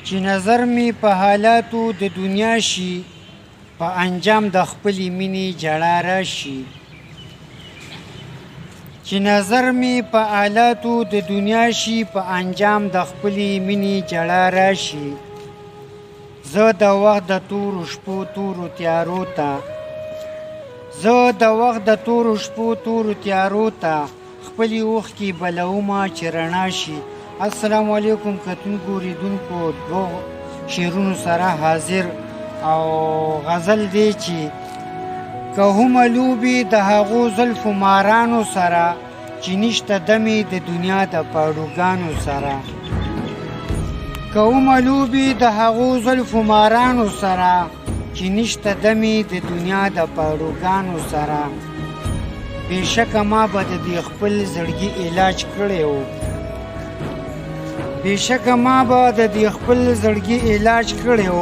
چې نظر می په حالاتو د دنیا شي په انجام د خپلې مینې جړا راشي چې نظر می په حالاتو د دنیا شي په انجام د خپلې مینې جړا راشي زه د وخت د تورو شپو تورو تیارو ته خپلې اوښکې بلومه چې رڼا شي. السلام علیکم کتونکو ریدونکو، دوه شعرونو سره حاضر او غزل دی چې که هم لوبې د هغو زلفو مارانو سره چې نشته دمې د دنیا د پاړوګانو سره که هم لوبې د هغو زلفو مارانو سره چې نشته دمې د دنیا د پاړوګانو سره بېشکه ما به د دې خپل زړګي علاج کړی و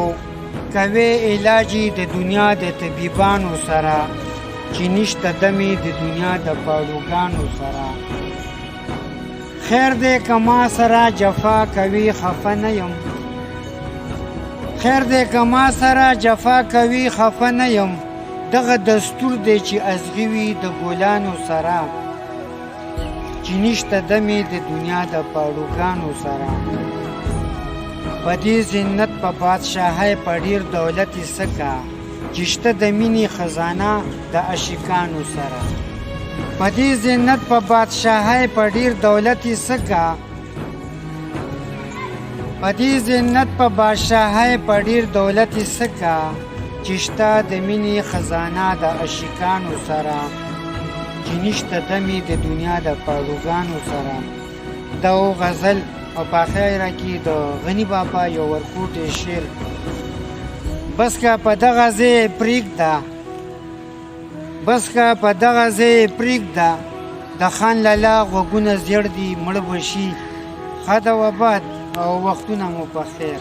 کوي علاج د دنیا د طبیبانو سره چې نشته دمې د دنیا د پاړوګانو سره خیر دی که ما سره جفا کوي خفه نه یم دغه دستور دی چې ازغي وي د ګلانو سره چې نشته دمې د دنیا د پاړوګانو سره په دې زینت په بادشاهۍ په ډېر دولت یې څه چې شته د مینې خزانه د عاشقانو سره په دې زینت په بادشاهۍ په ډېر دولت یې څه چې شته د مینې خزانه د عاشقانو سره چې نشته دمې د دنیا د پاړوګانو سره. دا غزل او په اخره کې د غني بابا یو ورکوټی شعر. بس که په دغه ځای پرېږده د خان لالا غوږونه زیړ دي مړه به شي. ښه ده وباد او وختونه مو په خیر.